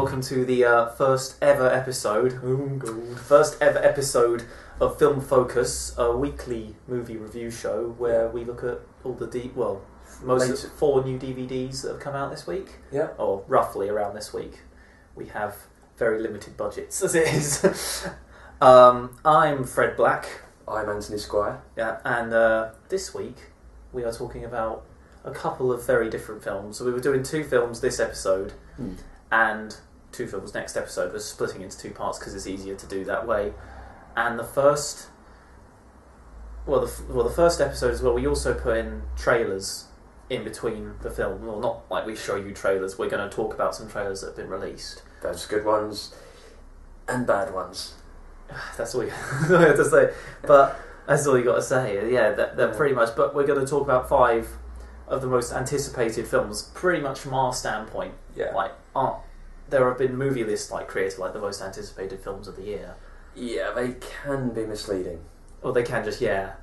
welcome to the first ever episode of Film Focus, a weekly movie review show where we look at all the four new DVDs that have come out this week. Yeah. Or roughly around this week. We have very limited budgets as it is. I'm Fred Black. I'm Anthony Squire. Yeah, and this week we are talking about a couple of very different films. So we were doing two films this episode, and two films next episode. We're splitting into two parts because it's easier to do that way. And the first episode as well, we also put in trailers in between the film. Well, not like we show you trailers. We're going to talk about some trailers that have been released. Those good ones and bad ones. That's all you have to say. But that's all you got to say. Yeah, they're pretty much. But we're going to talk about 5 of the most anticipated films, pretty much from our standpoint. Yeah. Like, there have been movie lists created like the most anticipated films of the year. Yeah, they can be misleading. Or they can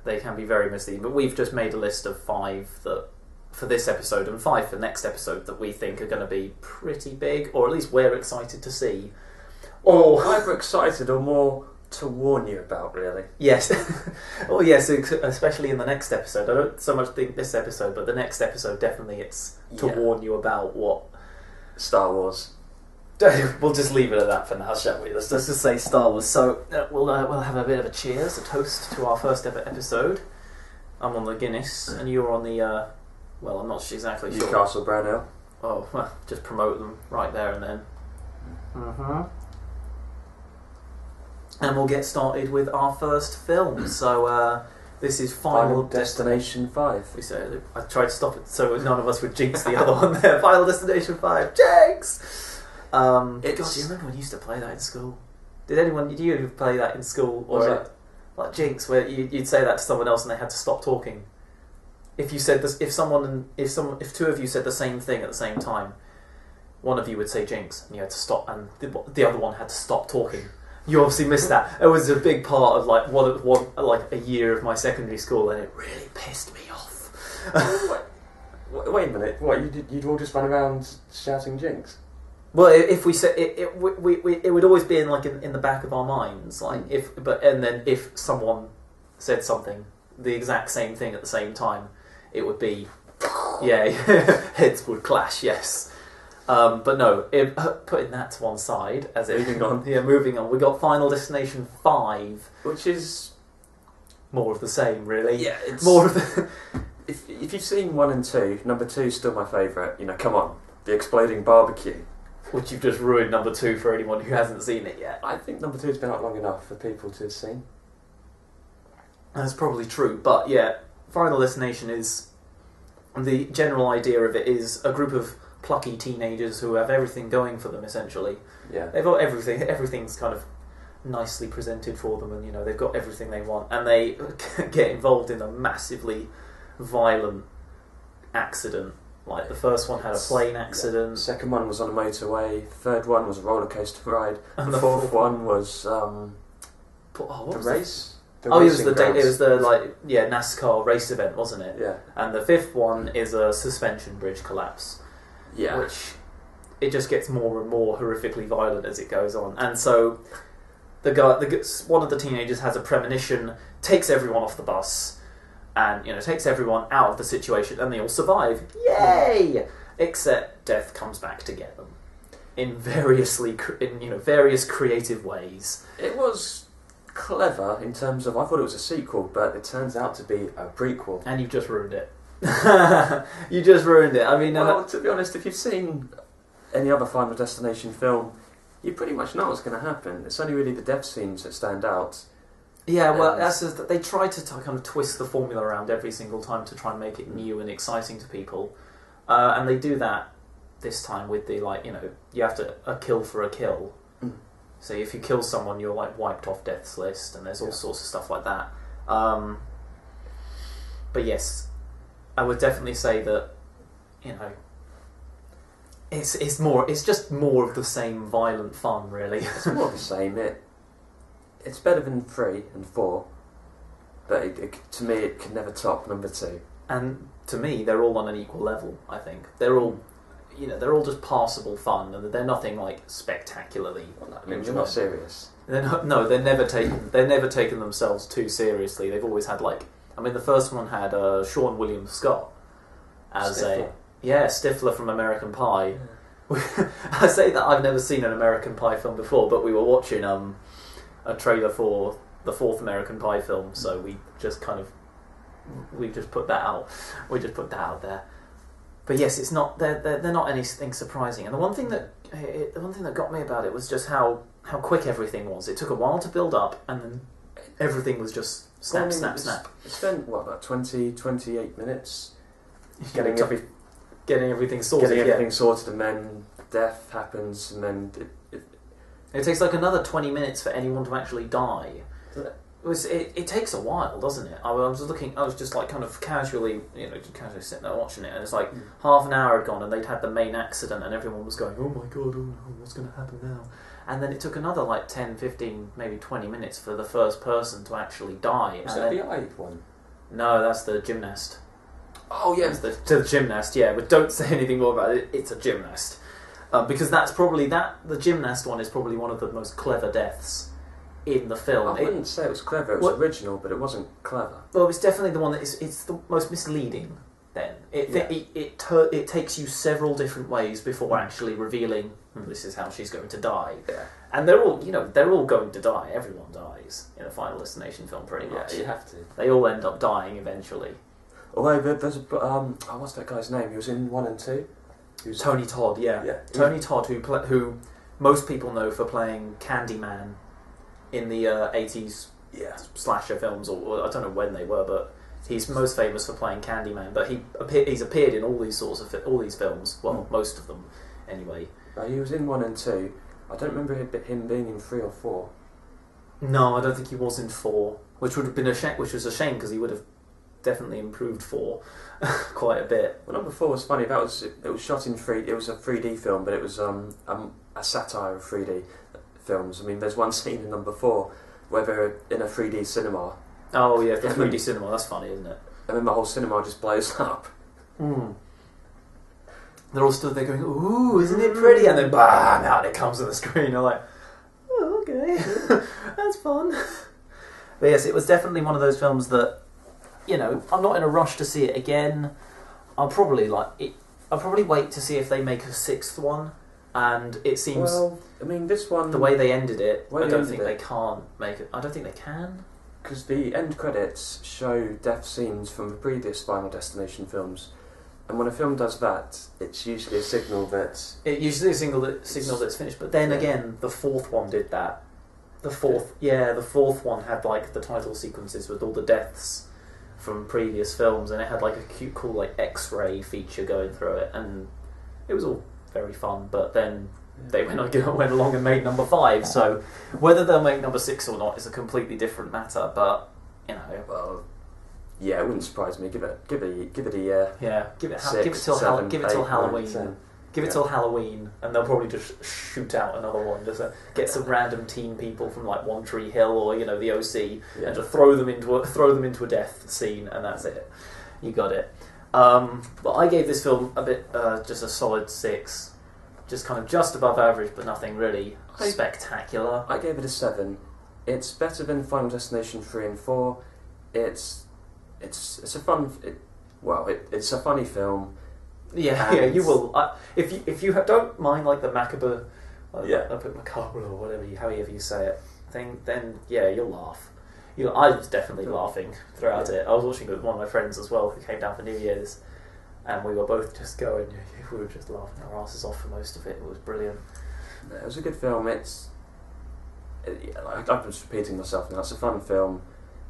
they can be very misleading. But we've just made a list of 5 that for this episode and 5 for next episode that we think are going to be pretty big, or at least we're excited to see. Or either excited or more to warn you about, really. Yes. Oh yes, especially in the next episode. I don't so much think this episode, but the next episode definitely it's to warn you about what Star Wars. We'll just leave it at that for now, shall we? Let's just say Star Wars. So we'll have a bit of a cheers, a toast to our first ever episode. I'm on the Guinness, and you're on the I'm not exactly sure. Newcastle Brown Ale. Oh, well, just promote them right there and then. And we'll get started with our first film. So this is Final Destination 5. We said I tried to stop it so none of us would jinx the other one there. Final Destination 5, jinx! God, do you remember when you used to play that in school? Did you play that in school? Or was it like jinx, where you'd say that to someone else and they had to stop talking? If you said this, if two of you said the same thing at the same time, one of you would say jinx and you had to stop, and the other one had to stop talking. You obviously missed that. It was a big part of a year of my secondary school, and it really pissed me off. Wait a minute. What, you'd all just run around shouting jinx? Well, if we said it would always be in the back of our minds. If someone said something, the exact same thing at the same time, it would be heads would clash. Yes. But no, putting that to one side, moving on. We got Final Destination 5, which is more of the same, really. Yeah, it's more of the. If you've seen 1 and 2, number 2 is still my favourite. Come on, the exploding barbecue. Which you've just ruined number 2 for anyone who hasn't seen it yet. I think number 2's been out long enough for people to have seen. That's probably true, but yeah, Final Destination is the general idea of it is a group of plucky teenagers who have everything going for them, essentially. Yeah. They've got everything. Everything's kind of nicely presented for them, and they've got everything they want, and they get involved in a massively violent accident. Like the first one had a plane accident. The second one was on a motorway. The third one was a roller coaster ride. And the fourth one was the race. It was the NASCAR race event, wasn't it? Yeah. And the 5th one is a suspension bridge collapse. Yeah. Which it just gets more and more horrifically violent as it goes on. And so one of the teenagers has a premonition, takes everyone off the bus, and takes everyone out of the situation, and they all survive. Yay! Except death comes back to get them in various creative ways. It was clever in terms of, I thought it was a sequel, but it turns out to be a prequel. And you've just ruined it. You just ruined it. I mean, to be honest, if you've seen any other Final Destination film, you pretty much know what's going to happen. It's only really the death scenes that stand out. Yeah, well, they try to kind of twist the formula around every single time to try and make it new and exciting to people, and they do that this time with the you have to a kill for a kill. So if you kill someone, you're wiped off death's list, and there's all sorts of stuff like that. But yes, I would definitely say that it's just more of the same violent fun, really. It's more of the same. It's better than 3 and 4, but to me it can never top number 2. And to me, they're all on an equal level. I think they're all they're all just passable fun, and they're nothing like spectacularly. I mean, they're not serious. They're never taken themselves too seriously. They've always had the first one had Sean William Scott as Stifler from American Pie. Yeah. I say that I've never seen an American Pie film before, but we were watching a trailer for the fourth American Pie film, so we just put that out. We just put that out there. But yes, it's not. They're not anything surprising. And the one thing that got me about it was just how quick everything was. It took a while to build up, and then everything was just snap. It spent about 28 minutes getting everything sorted, and then death happens, and then it takes another 20 minutes for anyone to actually die. It takes a while, doesn't it? I was just kind of casually sitting there watching it, and it's half an hour had gone, and they'd had the main accident, and everyone was going, oh my god, oh no, what's going to happen now? And then it took another 10, 15, maybe 20 minutes for the first person to actually die. Was that the eye one? No, that's the gymnast. Oh yeah, the gymnast. Yeah, but don't say anything more about it. It's a gymnast, because that's probably the gymnast one is probably one of the most clever deaths in the film. I wouldn't say it was clever. It was original, but it wasn't clever. Well, it's definitely the one that it's the most misleading. Then it takes you several different ways before actually revealing this is how she's going to die. Yeah. And they're all going to die. Everyone dies in a Final Destination film, pretty much. Yeah, you have to. They all end up dying eventually. Although there's what's that guy's name? He was in 1 and 2. Tony Todd. Yeah. Tony Todd, who most people know for playing Candyman in the 80s slasher films, or I don't know when they were, but he's most famous for playing Candyman. But he's appeared in all these films. Well, most of them, anyway. He was in 1 and 2. I don't remember him being in 3 or 4. No, I don't think he was in 4, which would have been which was a shame because he would have definitely improved 4 quite a bit. Well, number 4 was funny. It was shot in 3. It was a 3D film, but it was a satire of 3D films. I mean, there's one scene in number 4 where they're in a 3D cinema. Oh yeah, the 3D cinema. That's funny, isn't it? And then the whole cinema just blows up. They're all stood there going, "Ooh, isn't it pretty?" And then, bam! Out it comes on the screen. You're like, "Oh, okay, that's fun." But yes, it was definitely one of those films that, I'm not in a rush to see it again. I'll probably wait to see if they make a 6th one. And it seems, well, I mean, this one, the way they ended it, I don't think they can't make it. I don't think they can, because the end credits show death scenes from the previous Final Destination films. And when a film does that, it's usually a signal that... It's usually a signal that it's finished. But then again, the 4th one did that. The fourth one had the title sequences with all the deaths from previous films, and it had a cute, cool X-ray feature going through it, and it was all very fun. But then they went along and made number 5. So whether they'll make number 6 or not is a completely different matter. But well. Yeah, it wouldn't surprise me. Give it a year. Yeah, give it till Halloween. 10. Give it till Halloween, and they'll probably just shoot out another one. Just get some random teen people from One Tree Hill or the OC, and just throw them into a death scene, and that's it. You got it. But I gave this film a bit just a solid 6, just kind of just above average, but nothing really spectacular. I gave it a 7. It's better than Final Destination 3 and 4. It's a fun. It's a funny film. Yeah, you will. If you don't mind the macabre, macabre or however you say it, then you'll laugh. I was definitely laughing throughout it. I was watching it with one of my friends as well, who came down for New Year's, and we were both just going. We were just laughing our asses off for most of it. It was brilliant. It was a good film. I'm just repeating myself now. It's a fun film.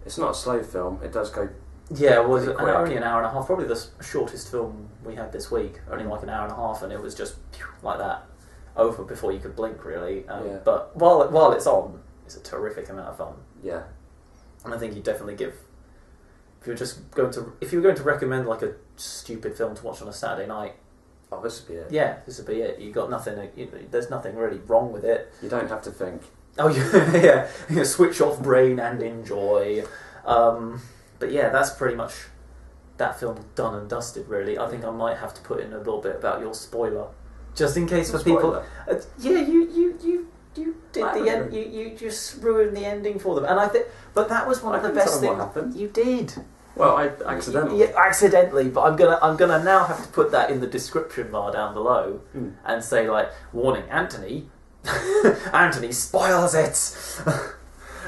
It's not a slow film. It does go. Yeah, it was only an hour and a half. Probably the shortest film we had this week. Only an hour and a half, and it was just like that, over before you could blink, really. But while it's on, it's a terrific amount of fun. Yeah, and I think you definitely give. If you were going to recommend a stupid film to watch on a Saturday night, this would be it. Yeah, this would be it. You got nothing. There's nothing really wrong with it. You don't have to think. Oh yeah, switch off brain and enjoy. But yeah, that's pretty much that film done and dusted. Really, I think I might have to put in a little bit about your spoiler, just in case for people. Yeah, you did the end. You just ruined the ending for them, and I think. But that was one of the best things. What happened? You did. Well, I accidentally. Yeah, accidentally, but I'm gonna now have to put that in the description bar down below and say like, warning, Anthony. Anthony spoils it.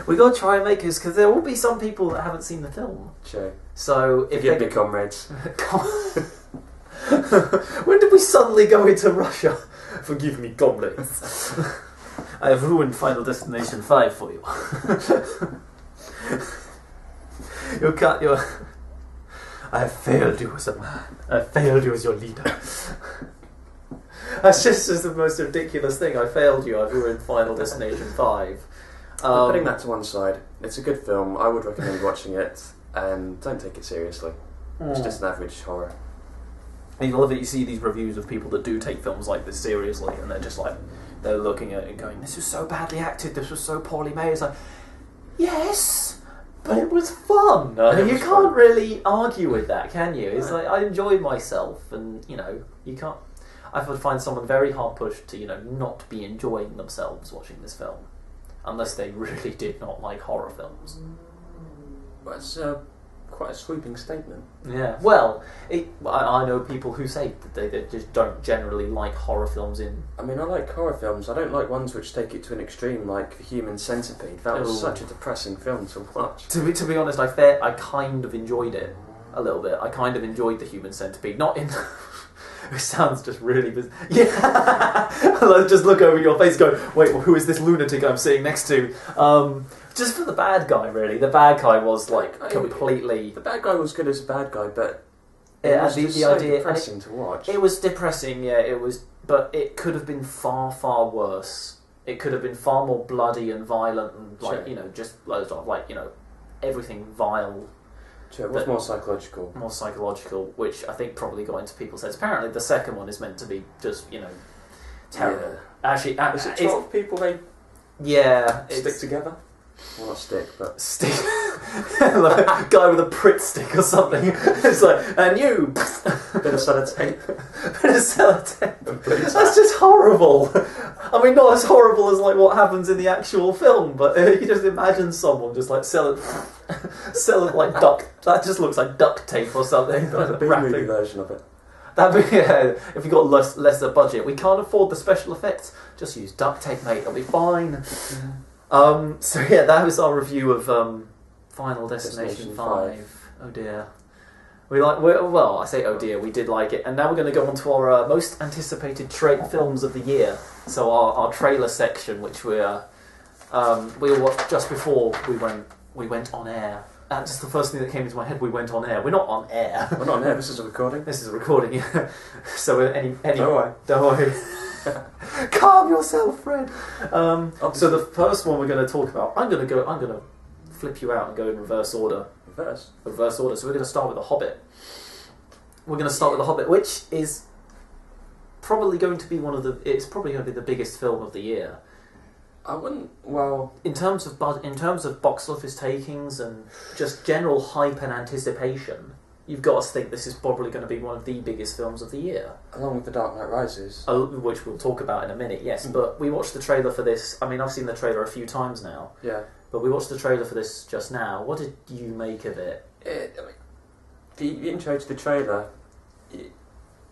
We gotta try and make this because there will be some people that haven't seen the film. Sure. So if you be comrades. When did we suddenly go into Russia? Forgive me, comrades. I have ruined Final Destination 5 for you. I have failed you as a man. I have failed you as your leader. That's just the most ridiculous thing. I failed you. I've ruined Final Destination 5. Putting that to one side, it's a good film. I would recommend watching it, and don't take it seriously. It's just an average horror. And you love it. You see these reviews of people that do take films like this seriously, and they're just like, they're looking at it and going, "This was so badly acted. This was so poorly made." It's like, yes, but it was fun. You can't really argue with that, can you? It's like I enjoyed myself, and you can't. I would find someone very hard pushed to not be enjoying themselves watching this film, unless they really did not like horror films. That's quite a sweeping statement. Yeah. Well, I know people who say that they just don't generally like horror films. I mean, I like horror films. I don't like ones which take it to an extreme, like The Human Centipede. That was such a depressing film to watch. To be honest, I kind of enjoyed it a little bit. I kind of enjoyed The Human Centipede. Not in... It sounds just really bizarre. Yeah! Let's just look over your face going, wait, well, who is this lunatic I'm sitting next to? Just for the bad guy, really. The bad guy was, completely... The bad guy was good as a bad guy, but... It was just so depressing to watch. It was depressing, yeah, it was... But it could have been far, far worse. It could have been far more bloody and violent and, just loads of, everything vile. Sure, it was more psychological. More psychological, which I think probably got into people's heads. Apparently the second one is meant to be just, terrible. Yeah. Actually, is it 12 people they stick together? Well, not stick, but... Stick. Like a guy with a Pritt stick or something. It's like, and you... Bit of sellotape. Bit of sellotape. That's just horrible. I mean, not as horrible as what happens in the actual film, but you just imagine someone just selling duct. That just looks like duct tape or something. The B-movie version of it. If you've got lesser budget, we can't afford the special effects. Just use duct tape, mate. It'll be fine. That was our review of Final Destination 5. Oh dear. I say oh dear, we did like it. And now we're going to go on to our most anticipated films of the year. So our trailer section, which we watched just before we went on air. That's just the first thing that came into my head. We went on air. We're not on air. We're not on air. This is a recording. This is a recording. Yeah. So Don't worry. Calm yourself, Fred. So the first one we're going to talk about, I'm going to flip you out and go in reverse order. Reverse order. So we're going to start with The Hobbit. We're going to start with The Hobbit, which is probably going to be it's probably going to be the biggest film of the year. I wouldn't. Well, in terms of box office takings and just general hype and anticipation, you've got to think this is probably going to be one of the biggest films of the year. Along with The Dark Knight Rises. Which we'll talk about in a minute, yes. But we watched the trailer for this. I mean, I've seen the trailer a few times now. Yeah. But we watched the trailer for this just now. What did you make of it? The intro to the trailer, you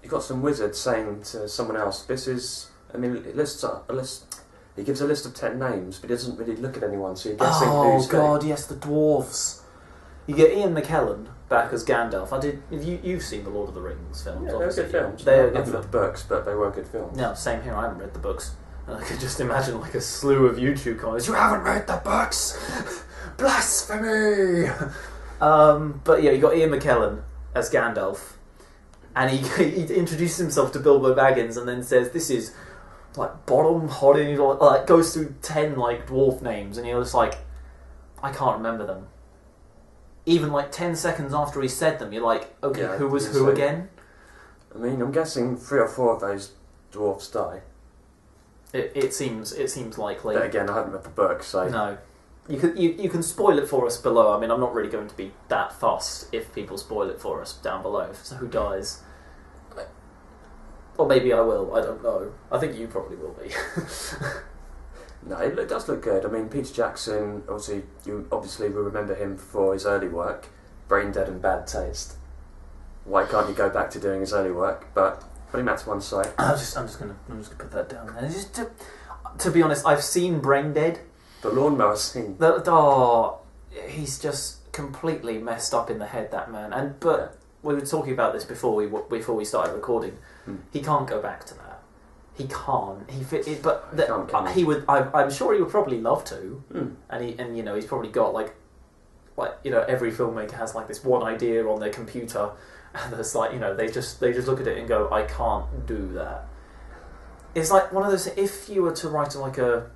got some wizard saying to someone else, this is... I mean, it lists a list... He gives a list of 10 names, but he doesn't really look at anyone, so you're guessing who's who. Oh god, yes, the dwarves. You get Ian McKellen back as Gandalf. You've seen the Lord of the Rings films, yeah, obviously. They're good films. They're good films. Books, but they were good films. No, same here. I haven't read the books. And I could just imagine a slew of YouTube comments. You haven't read the books? Blasphemy! But yeah, you got Ian McKellen as Gandalf, and he introduces himself to Bilbo Baggins, and then says, "This is bottom hodding," goes through 10 dwarf names, and you're just like, I can't remember them. Even 10 seconds after he said them, you're like, okay, yeah, who was who again? I mean, I'm guessing 3 or 4 of those dwarfs die. It seems likely. But again, I haven't read the book, so... No. You can spoil it for us below. I mean, I'm not really going to be that fussed if people spoil it for us down below. So who dies? Or maybe I will. I don't know. I think you probably will be. No, it does look good. I mean, Peter Jackson, obviously, you obviously will remember him for his early work, Brain Dead and Bad Taste. Why can't he go back to doing his early work? But putting that to one side. I'm just gonna put that down there. Just to be honest, I've seen Brain Dead. The lawnmower scene. He's just completely messed up in the head, that man. But we were talking about this before we started recording. He can't go back to that. He can't. He would. I'm sure he would probably love to. And he's probably got like every filmmaker has like this one idea on their computer, and it's like they just look at it and go, I can't do that. It's like one of those. If you were to write like a,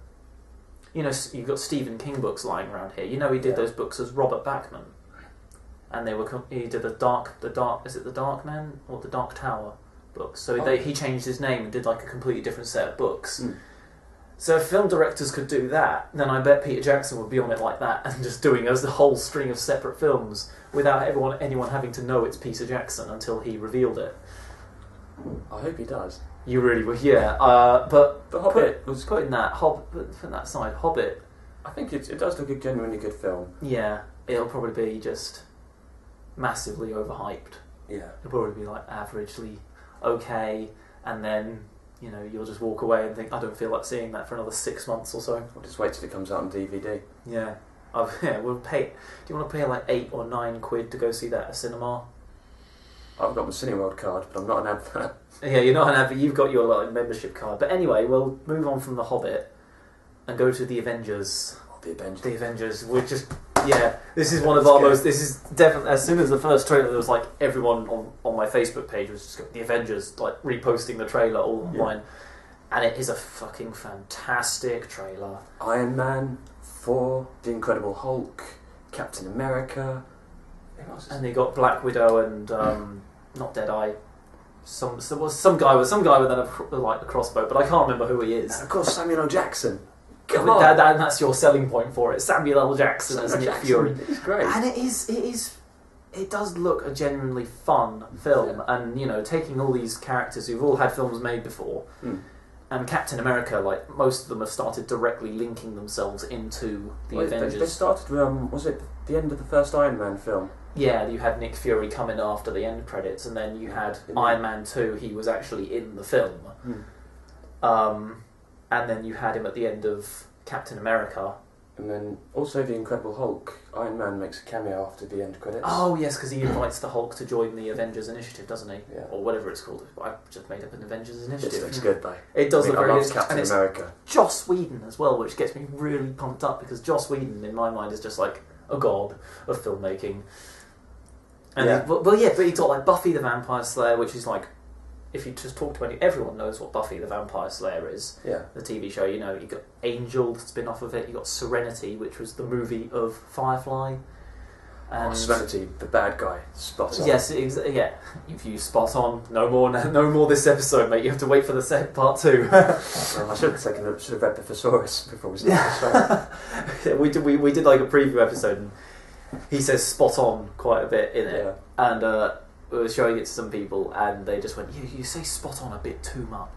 you've got Stephen King books lying around here. He did those books as Robert Bachman, and he did the Dark. Is it the Dark Man or the Dark Tower books? So he changed his name and did like a completely different set of books. So if film directors could do that, then I bet Peter Jackson would be on it like that and just doing a whole string of separate films without anyone having to know it's Peter Jackson until he revealed it. I hope he does. You really would, yeah. But The Hobbit was putting that side, Hobbit. I think it does look a genuinely good film. Yeah, it'll probably be just massively overhyped. Yeah, It'll probably be like averagely okay, and then you'll just walk away and think, I don't feel like seeing that for another 6 months or so. We'll just wait till it comes out on DVD. Yeah. We'll pay. Do you want to pay like £8 or £9 to go see that at a cinema? I've got my Cineworld card, but I'm not an advert. Yeah, you're not an advert. You've got your membership card. But anyway, we'll move on from The Hobbit and go to The Avengers. The Avengers. The Avengers. We're just... Yeah, this is one of our most... This is definitely... As soon as the first trailer, there was like everyone on my Facebook page was just The Avengers, like reposting the trailer all online. And it is a fucking fantastic trailer. Iron Man, Thor, The Incredible Hulk, Captain America... And they got Black Widow and not Deadeye. Some guy with a crossbow, but I can't remember who he is. And of course Samuel L. Jackson. Come on, that's your selling point for it. Samuel L. Jackson as Nick Fury. It's great, and it does look a genuinely fun film. And taking all these characters who've all had films made before, and Captain America, like most of them have started directly linking themselves into the Avengers. They started with was it the end of the first Iron Man film? Yeah, you had Nick Fury come in after the end credits, and then you had Iron Man 2, he was actually in the film. And then you had him at the end of Captain America. And then also The Incredible Hulk, Iron Man makes a cameo after the end credits. Oh yes, because he invites the Hulk to join the Avengers Initiative, doesn't he? Yeah. Or whatever it's called. I just made up an Avengers Initiative. It looks good though. It does look very good. Captain America. Joss Whedon as well, which gets me really pumped up, because Joss Whedon, in my mind, is just like a god of filmmaking. And but he's got like Buffy the Vampire Slayer, which is like, if you just talk to everyone knows what Buffy the Vampire Slayer is. Yeah. The TV show, you got Angel, the spin-off of it. You got Serenity, which was the movie of Firefly. And Serenity, the bad guy, spot on. Yes, yeah. If you spot on, no more this episode, mate. You have to wait for the part 2. Well, I should have read the thesaurus before we started the show. we did like a preview episode, and he says spot on quite a bit in it, and we were showing it to some people, and they just went, you say spot on a bit too much.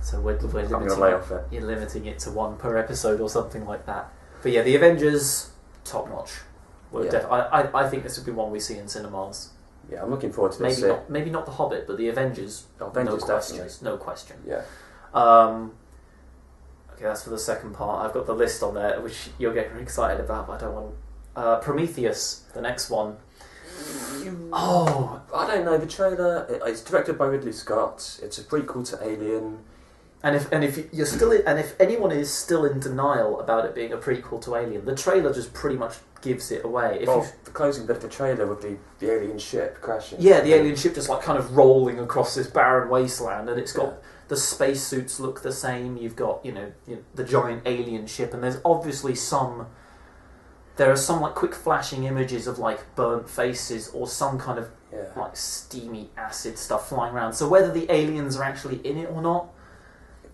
So we're limiting it to one per episode or something like that. But yeah, the Avengers, top notch. I think this would be one we see in cinemas. Yeah, I'm looking forward to this. Maybe not the Hobbit, but the Avengers. No question. Yeah. Okay, that's for the second part. I've got the list on there, which you're getting excited about, but I don't want. Prometheus, the next one. I don't know. The trailer. It's directed by Ridley Scott. It's a prequel to Alien. And if anyone is still in denial about it being a prequel to Alien, the trailer just pretty much gives it away. The closing bit of the trailer would be the alien ship crashing. Yeah, the alien ship just like kind of rolling across this barren wasteland, and it's got the spacesuits look the same. You've got the giant alien ship, and there's obviously there are some like quick flashing images of like burnt faces or some kind of like steamy acid stuff flying around. So whether the aliens are actually in it or not.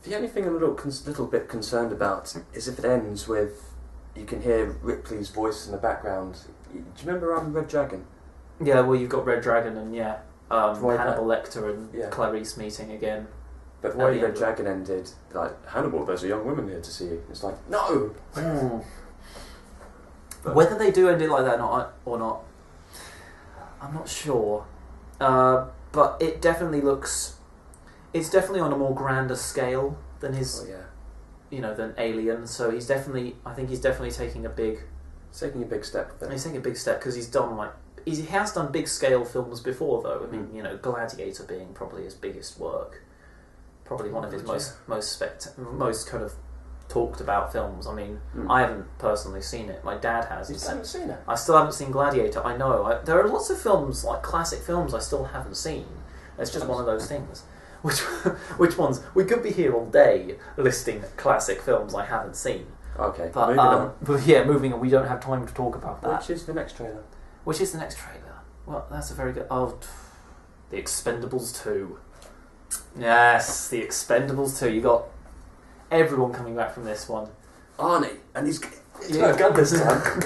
The only thing I'm a little bit concerned about is if it ends with you can hear Ripley's voice in the background. Do you remember Red Dragon? Yeah, well, you've got Red Dragon and Right, Hannibal Lecter and Clarice meeting again. But the way Red Dragon ended, like, Hannibal, there's a young woman here to see you. It's like, no! Whether they do end it like that or not, I'm not sure. But it definitely looks... It's definitely on a more grander scale than his... Oh, yeah. You know, than Alien. So he's definitely... I think he's definitely taking a big... He's taking a big step. He's taking a big step because he's done, like... He has done big scale films before, though. I mean, you know, Gladiator being probably his biggest work. Probably one of his most kind of talked about films. I mean, I haven't personally seen it. My dad has. You still haven't seen it? I still haven't seen Gladiator. I know. There are lots of films, like classic films, I still haven't seen. It's just one of those things. Which ones? We could be here all day listing classic films I haven't seen. Okay, but moving on. But yeah, moving on. We don't have time to talk about that. Which is the next trailer? Which is the next trailer? Well, that's a very good... Oh, The Expendables 2. Yes, The Expendables 2. You got everyone coming back from this one. Arnie, and he's got this time.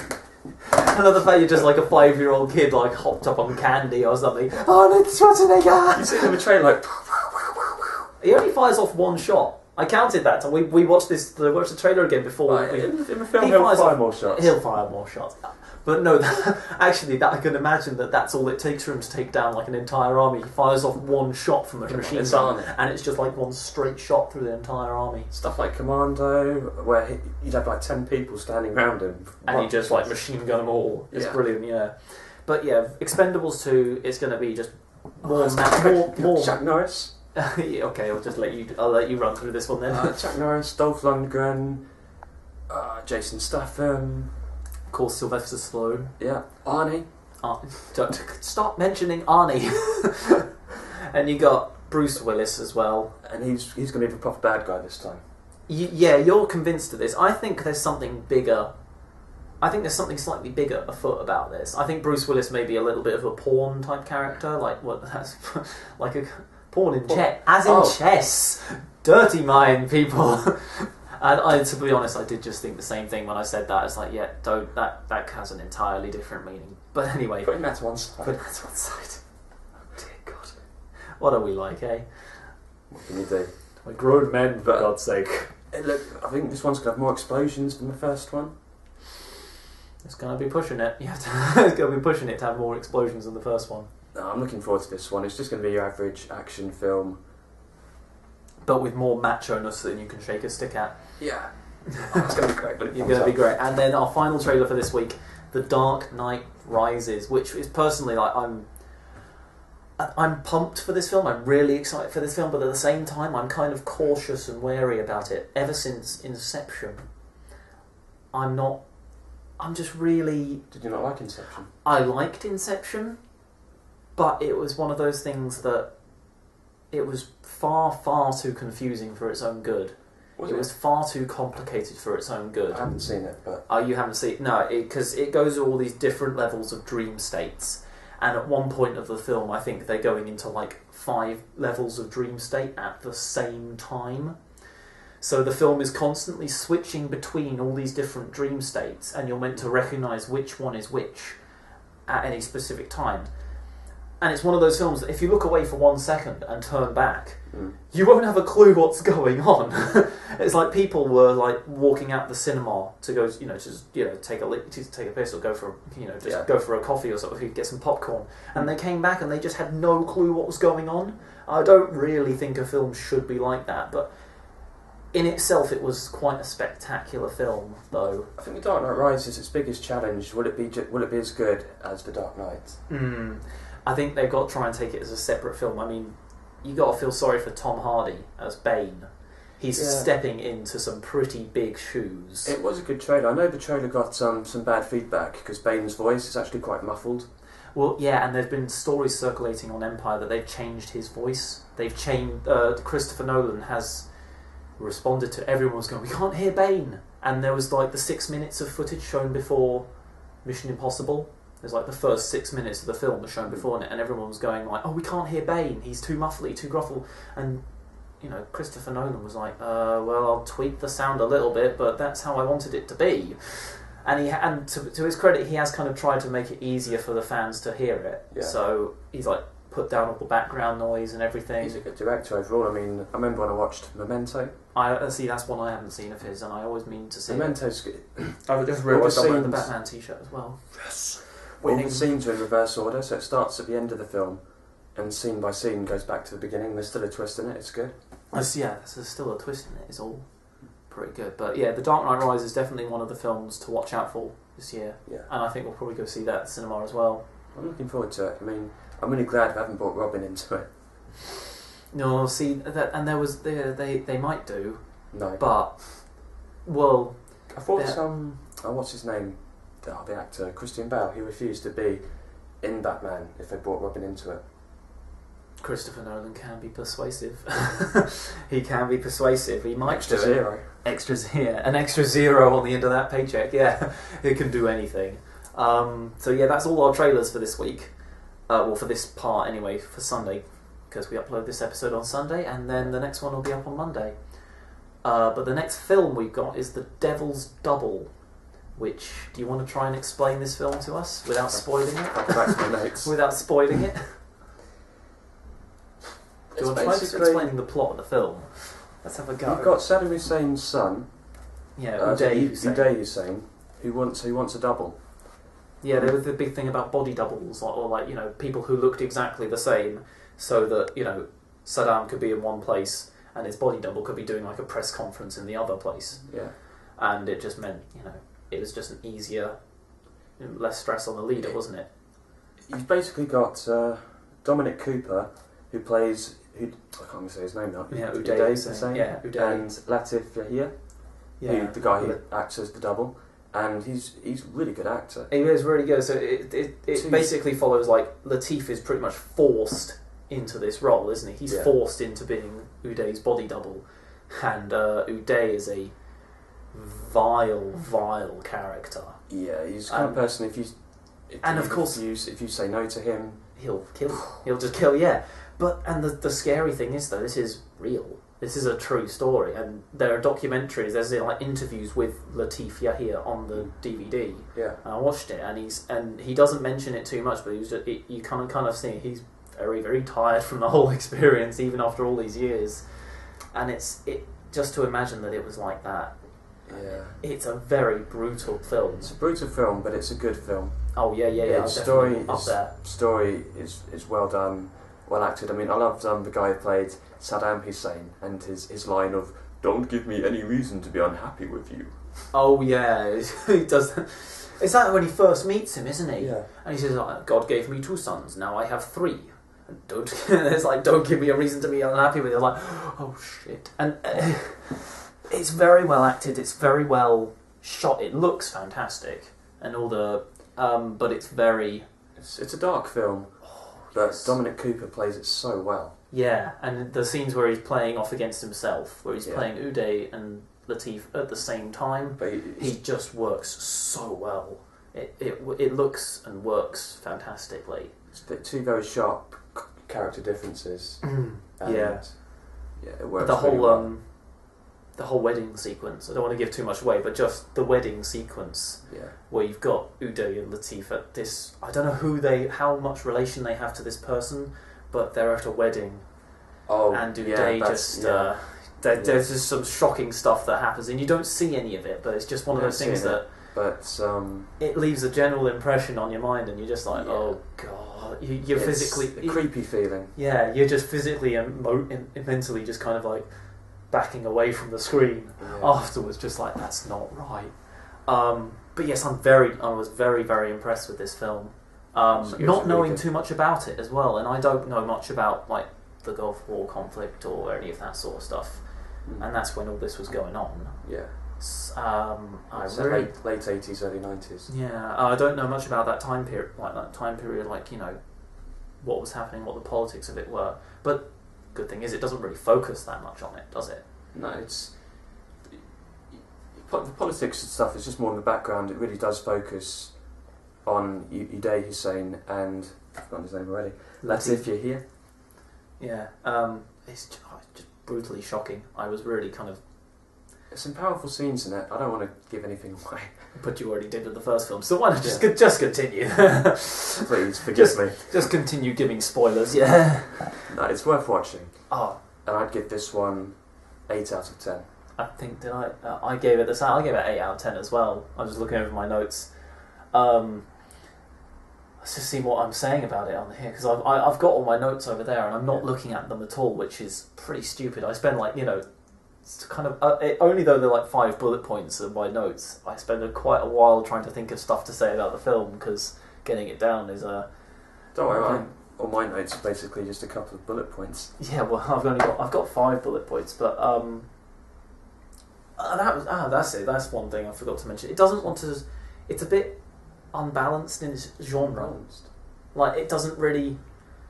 Another fact, you're just like a 5-year-old kid, like hopped up on candy or something. Arnold Schwarzenegger! You see him in the trailer, like... He only fires off one shot. I counted that. We watched the trailer again before. Right, in the film, he'll fire more shots. He'll fire more shots. But no, actually, I can imagine that's all it takes for him to take down like an entire army. He fires off one shot from a machine gun, and it's just like one straight shot through the entire army. Stuff like Commando, where you'd have like 10 people standing around him, and he just like machine gun them all. It's brilliant, yeah. But yeah, Expendables 2 is going to be just more. Chuck Norris. Okay, I'll let you run through this one then. Chuck Norris, Dolph Lundgren, Jason Statham. Of course, Sylvester Stallone. Yeah, Arnie. Stop mentioning Arnie. And you got Bruce Willis as well. And he's going to be the proper bad guy this time. You're convinced of this. I think there's something bigger. I think there's something slightly bigger afoot about this. I think Bruce Willis may be a little bit of a porn type character, like what that's like a porn in chess, as in chess. Dirty mind, people. And to be honest, I did just think the same thing when I said that. It's like, yeah, that has an entirely different meaning. But anyway, putting that to one side. Oh dear God, what are we like, eh? What can you do? We're grown men, for God's sake. Look, I think this one's gonna have more explosions than the first one. It's gonna be pushing it. You have to. It's gonna be pushing it to have more explosions than the first one. No, I'm looking forward to this one. It's just gonna be your average action film. But with more macho-ness than you can shake a stick at. Yeah. It's going to be great. You're going to be great. And then our final trailer for this week, The Dark Knight Rises, which is personally, like, I'm pumped for this film. I'm really excited for this film, but at the same time, I'm kind of cautious and wary about it. Ever since Inception, I'm just really... Did you not like Inception? I liked Inception, but it was one of those things that it was far too confusing for its own good. It was far too complicated for its own good. I haven't seen it, but... Oh, you haven't seen it? No, because it goes through all these different levels of dream states. And at one point of the film, I think they're going into like 5 levels of dream state at the same time. So the film is constantly switching between all these different dream states, and you're meant to recognise which one is which at any specific time. And it's one of those films that if you look away for 1 second and turn back, you won't have a clue what's going on. It's like people were like walking out the cinema to go, take a piss or go for, go for a coffee or something, get some popcorn, and they came back and they just had no clue what was going on. I don't really think a film should be like that, but in itself, it was quite a spectacular film, though. I think The Dark Knight Rises, its biggest challenge. Will it be as good as The Dark Knight? I think they've got to try and take it as a separate film. I mean, you got to feel sorry for Tom Hardy as Bane. He's stepping into some pretty big shoes. It was a good trailer. I know the trailer got some bad feedback because Bane's voice is actually quite muffled. Well, yeah, and there's been stories circulating on Empire that they've changed his voice. They've changed... Christopher Nolan has responded to... Everyone was going, we can't hear Bane. And there was like the 6 minutes of footage shown before Mission Impossible. There's like the first 6 minutes of the film was shown before it, and everyone was going like, oh, we can't hear Bane, he's too muffly, too gruffle. And, Christopher Nolan was like, well, I'll tweak the sound a little bit, but that's how I wanted it to be. And to his credit, he has kind of tried to make it easier for the fans to hear it. Yeah. So he's like put down all the background noise and everything. He's a good director overall. I mean, I remember when I watched Memento. I see. That's one I haven't seen of his, and I always mean to see. Memento's good. I just realised I'm wearing the Batman T-shirt as well. Yes. All the scenes are in reverse order, so it starts at the end of the film, and scene by scene goes back to the beginning. There's still a twist in it. It's good. Yeah, there's still a twist in it. It's all pretty good. But yeah, The Dark Knight Rises is definitely one of the films to watch out for this year. Yeah. And I think we'll probably go see that at the cinema as well. I'm looking forward to it. I mean, I'm really glad we haven't brought Robin into it. No, see that, and there was they might do. No. But well, I thought what's his name? The actor Christian Bale. He refused to be in Batman if they brought Robin into it. Christopher Nolan can be persuasive. He can be persuasive. He might Extra do zero. An extra zero on the end of that paycheck. Yeah, it can do anything. So yeah, that's all our trailers for this week. Well, for this part anyway, for Sunday, because we upload this episode on Sunday, and then the next one will be up on Monday. But the next film we've got is The Devil's Double. Which, do you want to try and explain this film to us without spoiling it? I'll go back to my notes. Without spoiling it? Do you want to try explaining the plot of the film? Let's have a go. You've got Saddam Hussein's son, Uday Hussein, who wants a double. Yeah, there was the big thing about body doubles, or like, you know, people who looked exactly the same, so that, you know, Saddam could be in one place and his body double could be doing like a press conference in the other place. Yeah. And it just meant, you know, it was just an easier, less stress on the leader, wasn't it? You've basically got Dominic Cooper, who plays, I can't even say his name now. Yeah, Uday Hussein. Yeah, Uday. And Latif Yahia, the guy who acts as the double, and he's a really good actor. He is really good. So it basically follows like Latif is pretty much forced into this role, isn't he? He's forced into being Uday's body double, and Uday is a vile character. Yeah, he's the kind of person if you say no to him, he'll kill. He'll just kill. Yeah, and the scary thing is though, this is real. This is a true story, and there are documentaries. There's like interviews with Latif Yahia on the DVD. Yeah, and I watched it, and he doesn't mention it too much, but he was just, you kind of see he's very tired from the whole experience, even after all these years. And it just to imagine that it was like that. Yeah, it's a very brutal film. It's a brutal film, but it's a good film. Oh yeah. The story is well done, well acted. I mean, I loved the guy who played Saddam Hussein and his line of "Don't give me any reason to be unhappy with you." Oh yeah, he does. It's like when he first meets him, isn't he? Yeah. And he says, "God gave me 2 sons, now I have 3." And it's like, "Don't give me a reason to be unhappy with you." Like, oh shit. And it's very well acted. It's very well shot. It looks fantastic, and all the but it's very. It's a dark film, but Dominic Cooper plays it so well. Yeah, and the scenes where he's playing off against himself, where he's playing Uday and Latif at the same time, but he just works so well. It looks and works fantastically. It's 2 very sharp character differences. Yeah, it works. But the whole wedding sequence, I don't want to give too much away, but just the wedding sequence, where you've got Uday and Latif at this, I don't know how much relation they have to this person, but they're at a wedding, and Uday there's just some shocking stuff that happens, and you don't see any of it, but it's just one of those things that it leaves a general impression on your mind, and you're just like, oh god, you're physically a creepy feeling. Yeah, you're just physically and mentally just kind of like backing away from the screen afterwards, just like, that's not right. But yes, I was very, very impressed with this film. Not knowing too much about it as well, and I don't know much about like the Gulf War conflict or any of that sort of stuff, and that's when all this was going on. Yeah. Late 80s, early 90s. Yeah, I don't know much about that time period, like, you know, what was happening, what the politics of it were. But good thing is, it doesn't really focus that much on it, does it? No, the politics and stuff is just more in the background. It really does focus on Uday Hussein and, I've forgotten his name already, Latif Yahia. Yeah, it's just brutally shocking. I was really kind of... some powerful scenes in it. I don't want to give anything away. But you already did with the first film, so why not just continue? Please forgive me. Just continue giving spoilers. Yeah. No, it's worth watching. Oh, and I'd give this one 8 out of 10. I think I gave it I gave it 8 out of 10 as well. I'm just looking over my notes. Let's just see what I'm saying about it on here, because I've got all my notes over there and I'm not looking at them at all, which is pretty stupid. I spend kind of only though they're like 5 bullet points of my notes, I spend quite a while trying to think of stuff to say about the film, because getting it down is Don't worry, all my notes are basically just a couple of bullet points. Yeah, well, I've got 5 bullet points, but that's it. That's one thing I forgot to mention. It doesn't want to. It's a bit unbalanced in its genre. Like, it doesn't really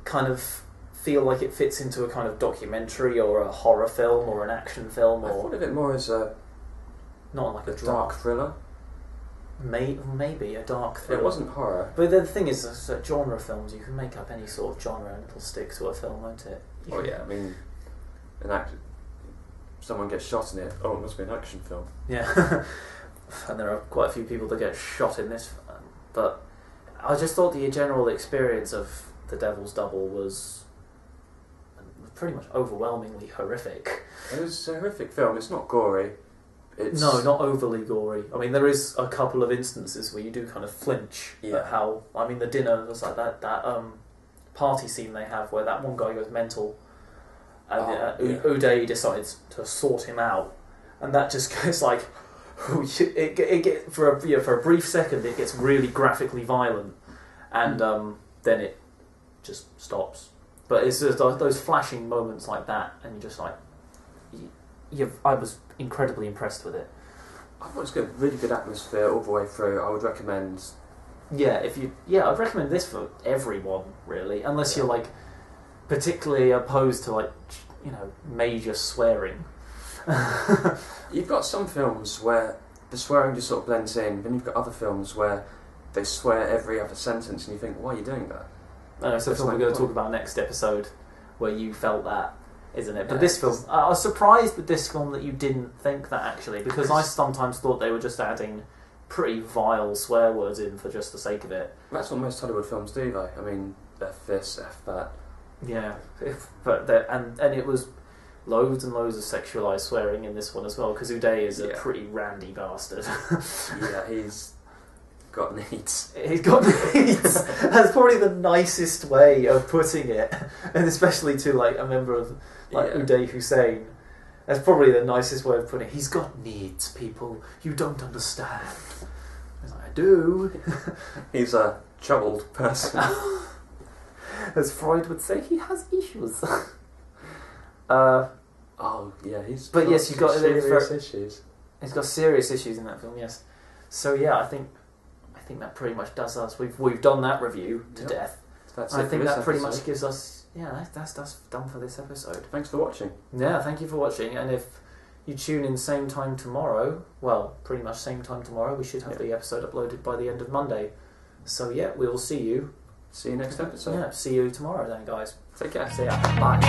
kind of feel like it fits into a kind of documentary or a horror film or an action film. I thought of it more as a dark thriller. Maybe a dark thriller. It wasn't horror. But the thing is, that genre films, you can make up any sort of genre and it'll stick to a film, won't it? Yeah, I mean, someone gets shot in it. Oh, it must be an action film. Yeah. And there are quite a few people that get shot in this. But I just thought the general experience of The Devil's Double was pretty much overwhelmingly horrific. It was a horrific film. It's not gory. No, not overly gory. I mean, there is a couple of instances where you do kind of flinch at how... I mean, the dinner was like that party scene they have where that one guy goes mental and Uday decides to sort him out, and that just goes like... for a brief second it gets really graphically violent, and then it just stops. But it's just those flashing moments like that, and you're just like, I was incredibly impressed with it. I thought it was good, really good atmosphere all the way through. I would recommend. I'd recommend this for everyone, really, unless you're like particularly opposed to like major swearing. You've got some films where the swearing just sort of blends in, then you've got other films where they swear every other sentence and you think, why are you doing that? It's the film we're going to talk about next episode, where you felt that, isn't it? But this film, I was surprised with this film that you didn't think that, actually, because I sometimes thought they were just adding pretty vile swear words in for just the sake of it. That's what most Hollywood films do, though. I mean, F this, F that. Yeah, but and it was loads and loads of sexualised swearing in this one as well, because Uday is a pretty randy bastard. Yeah, he's got needs. He's got needs. That's probably the nicest way of putting it, and especially to like a member of Uday Hussein. That's probably the nicest way of putting it. He's got needs, people. You don't understand. I was like, I do. He's a troubled person. As Freud would say, he has issues. He's but yes, you've got serious issues. He's got serious issues in that film, yes. So yeah, I think that pretty much does us. We've done that review to death. I think that pretty much gives us. Yeah, that's done for this episode. Thanks for watching. Yeah, thank you for watching. And if you tune in same time tomorrow, well, pretty much same time tomorrow, we should have the episode uploaded by the end of Monday. So yeah, we will see you. See you next episode. Yeah, see you tomorrow then, guys. Take care. See ya. Bye.